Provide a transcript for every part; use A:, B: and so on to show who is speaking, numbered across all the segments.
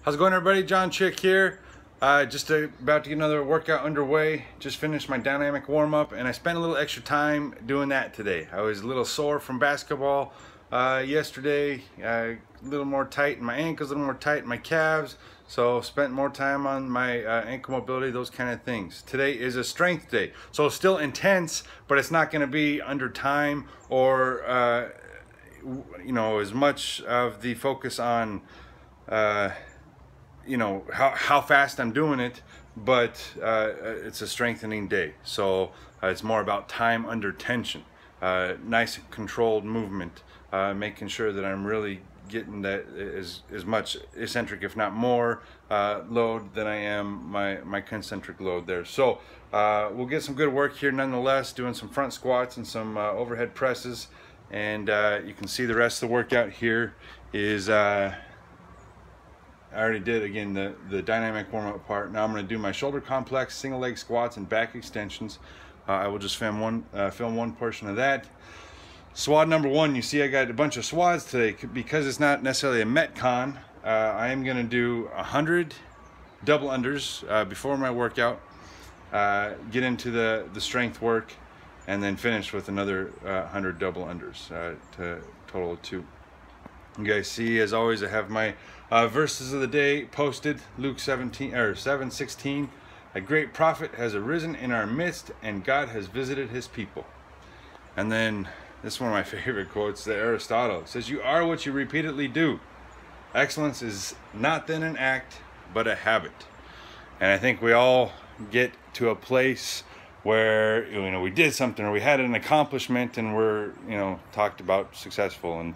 A: How's it going, everybody? John Chick here. Just about to get another workout underway. Just finished my dynamic warm-up and I spent a little extra time doing that today. I was a little sore from basketball yesterday, a little more tight in my ankles, a little more tight in my calves, so spent more time on my ankle mobility, those kind of things. Today is a strength day, so still intense, but it's not going to be under time or you know, as much of the focus on you know, how fast I'm doing it, but it's a strengthening day, so it's more about time under tension, nice controlled movement, making sure that I'm really getting that as much eccentric, if not more, load than I am my concentric load there. So we'll get some good work here nonetheless, doing some front squats and some overhead presses, and you can see the rest of the workout here is I already did, again, the dynamic warm-up part. Now I'm going to do my shoulder complex, single leg squats, and back extensions. I will just film one portion of that. Swad number one, you see I got a bunch of swads today. Because it's not necessarily a Metcon, I am going to do 100 double unders before my workout, get into the strength work, and then finish with another 100 double unders to total of 2. You guys see, as always, I have my verses of the day posted. Luke 7:16. A great prophet has arisen in our midst, and God has visited his people. And then this is one of my favorite quotes, that Aristotle. It says, "You are what you repeatedly do. Excellence is not then an act, but a habit." And I think we all get to a place where, you know, we did something or we had an accomplishment and we're, you know, talked about successful, and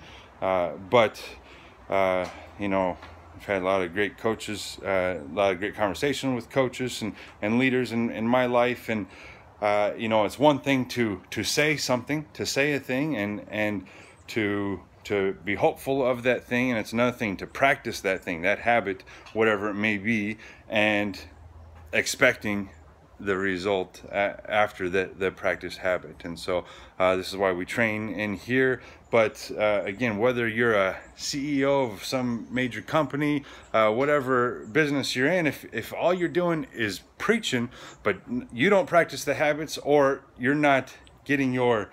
A: you know, I've had a lot of great coaches, a lot of great conversation with coaches and leaders in my life, and you know, it's one thing to say something, to say a thing, and to be hopeful of that thing, and it's another thing to practice that thing, that habit, whatever it may be, and expecting the result after the practice habit. And so this is why we train in here. But again, whether you're a CEO of some major company, whatever business you're in, if all you're doing is preaching, but you don't practice the habits, or you're not getting your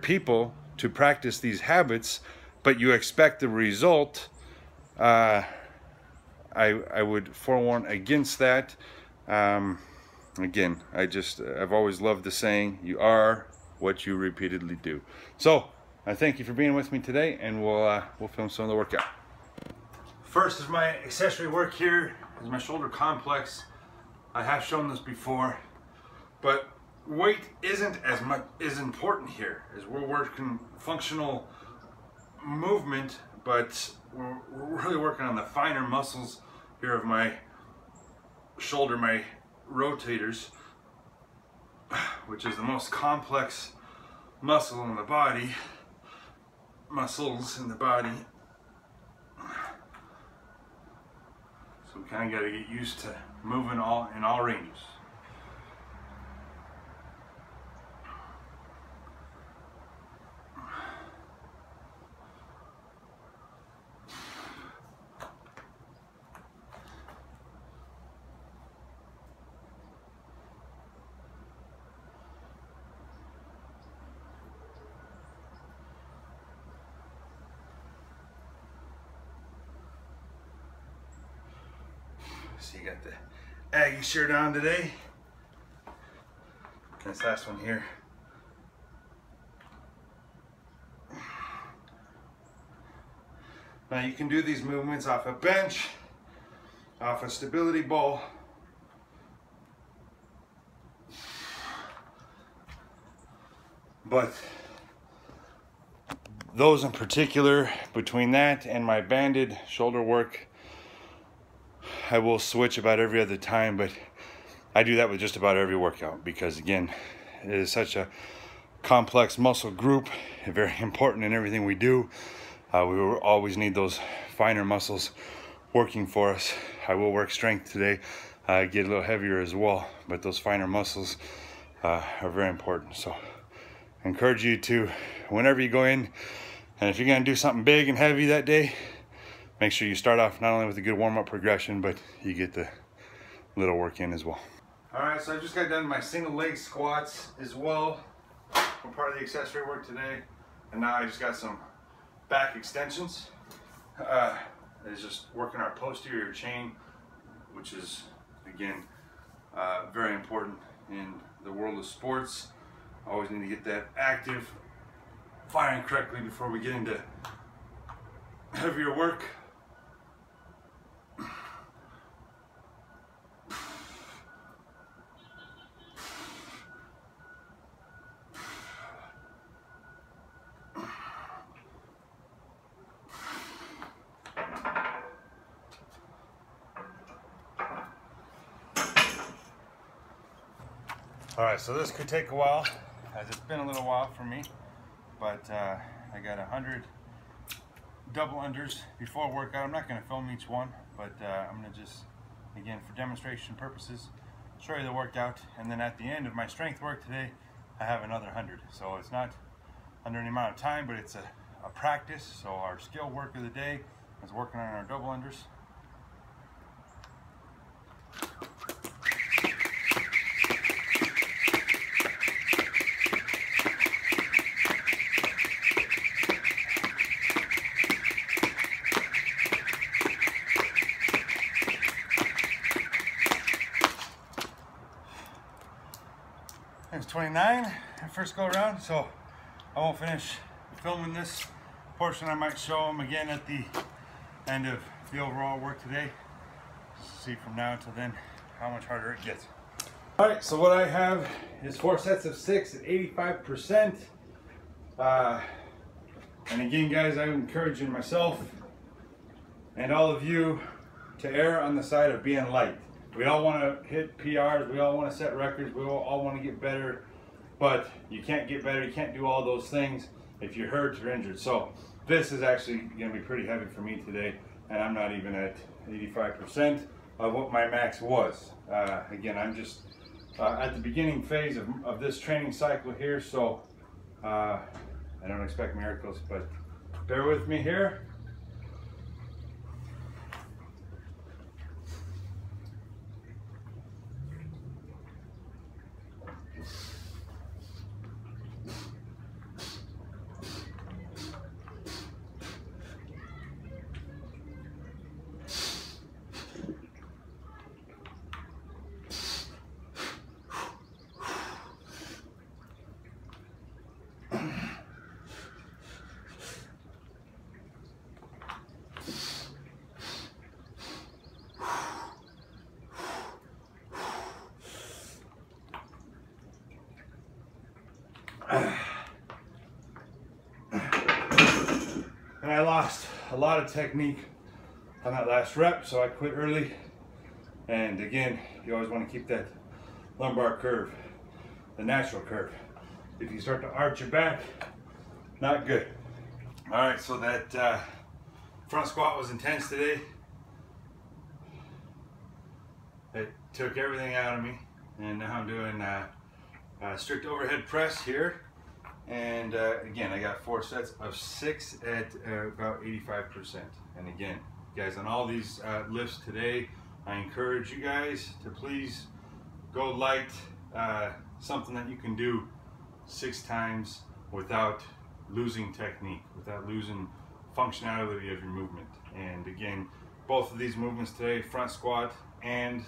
A: people to practice these habits, but you expect the result, I would forewarn against that. Again, I've always loved the saying, you are what you repeatedly do. So I thank you for being with me today, and we'll film some of the workout. First is my accessory work here, is my shoulder complex. I have shown this before, but weight isn't as important here, as we're working functional movement, but we're really working on the finer muscles here of my shoulder, my rotators, which is the most complex muscles in the body. So we kind of got to get used to moving in all ranges. So you got the Aggie shirt on today. This last one here. Now you can do these movements off a bench, off a stability ball, but those in particular, between that and my banded shoulder work, I will switch about every other time, but I do that with just about every workout because, again, it is such a complex muscle group, very important in everything we do. We will always need those finer muscles working for us. I will work strength today, get a little heavier as well, but those finer muscles are very important. So I encourage you to, whenever you go in, and if you're going to do something big and heavy that day, make sure you start off not only with a good warm-up progression, but you get the little work in as well. All right, so I just got done my single leg squats as well for part of the accessory work today. And now I just got some back extensions. It's just working our posterior chain, which is, again, very important in the world of sports. Always need to get that active, firing correctly before we get into heavier work. All right, so this could take a while, as it's been a little while for me, but I got 100 double unders before workout. I'm not going to film each one, but I'm going to just, again, for demonstration purposes, show you the workout, and then at the end of my strength work today, I have another 100. So it's not under any amount of time, but it's a practice. So our skill work of the day is working on our double unders. It's 29 first go around, so I won't finish filming this portion. I might show them again at the end of the overall work today. See from now until then how much harder it gets. All right, so what I have is 4 sets of 6 at 85%. And again, guys, I'm encouraging myself and all of you to err on the side of being light. We all want to hit PRs, we all want to set records, we all want to get better, but you can't get better, you can't do all those things if you're hurt or injured. So this is actually going to be pretty heavy for me today, and I'm not even at 85% of what my max was. Again, I'm just at the beginning phase of this training cycle here, so I don't expect miracles, but bear with me here. And I lost a lot of technique on that last rep, so I quit early. And again, you always want to keep that lumbar curve, the natural curve. If you start to arch your back, not good. All right, so that front squat was intense today. It took everything out of me, and now I'm doing strict overhead press here. And again, I got 4 sets of 6 at about 85%. And again, guys, on all these lifts today, I encourage you guys to please go light, something that you can do 6 times without losing technique, without losing functionality of your movement. And again, both of these movements today, front squat and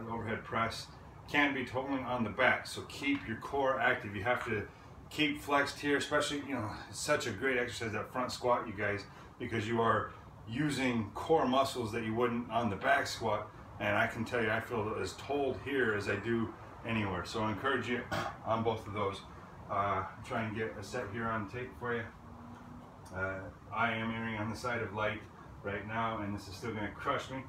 A: overhead press, can be totally on the back. So keep your core active. You have to keep flexed here, especially, you know, it's such a great exercise, that front squat, you guys, because you are using core muscles that you wouldn't on the back squat. And I can tell you, I feel as told here as I do anywhere. So I encourage you on both of those. Try and get a set here on tape for you. I am erring on the side of light right now, and this is still going to crush me.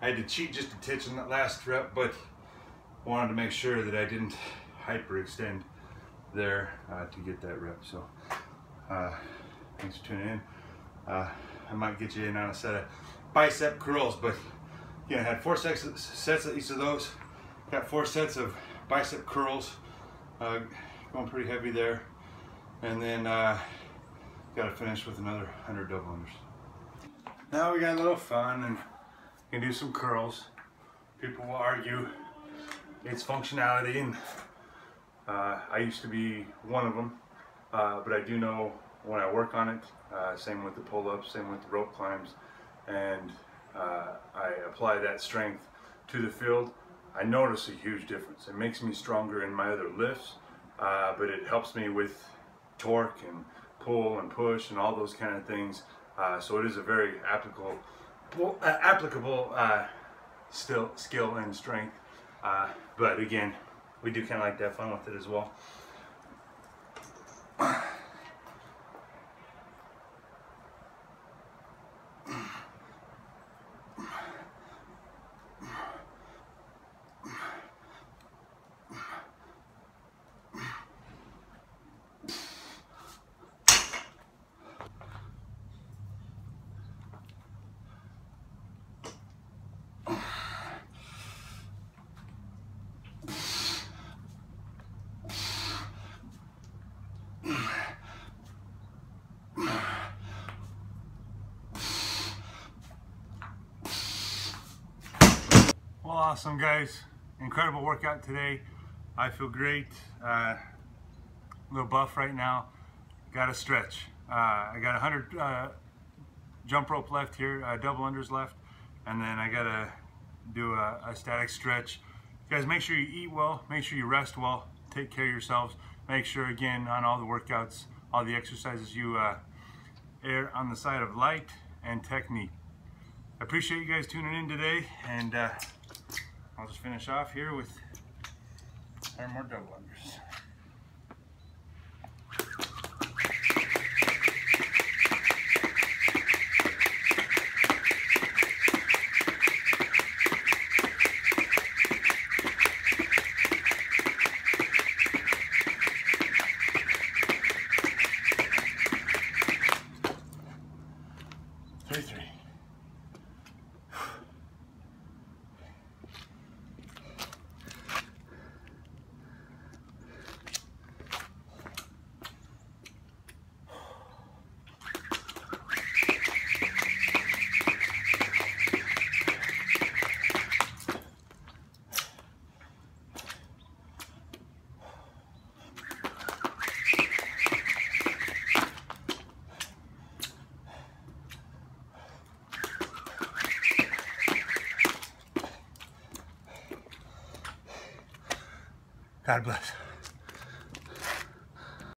A: I had to cheat just a titch in that last rep, but wanted to make sure that I didn't hyperextend there to get that rep. So thanks for tuning in. I might get you in on a set of bicep curls, but again, I had 4 sets of each of those. Got 4 sets of bicep curls, going pretty heavy there, and then got to finish with another 100 double unders. Now we got a little fun and can do some curls. People will argue it's functionality, and I used to be one of them, but I do know when I work on it, same with the pull-ups, same with the rope climbs, and I apply that strength to the field, I notice a huge difference. It makes me stronger in my other lifts, but it helps me with torque and pull and push and all those kind of things. So it is a very applicable skill and strength. But again, we do kind of like to have fun with it as well. Well, awesome guys, incredible workout today. I feel great, a little buff right now. Got to stretch. I got 100 jump rope left here, double unders left, and then I gotta do a static stretch. Guys, make sure you eat well, make sure you rest well, take care of yourselves. Make sure, again, on all the workouts, all the exercises, you err on the side of light and technique. I appreciate you guys tuning in today, and I'll just finish off here with our more double unders. Three. God bless.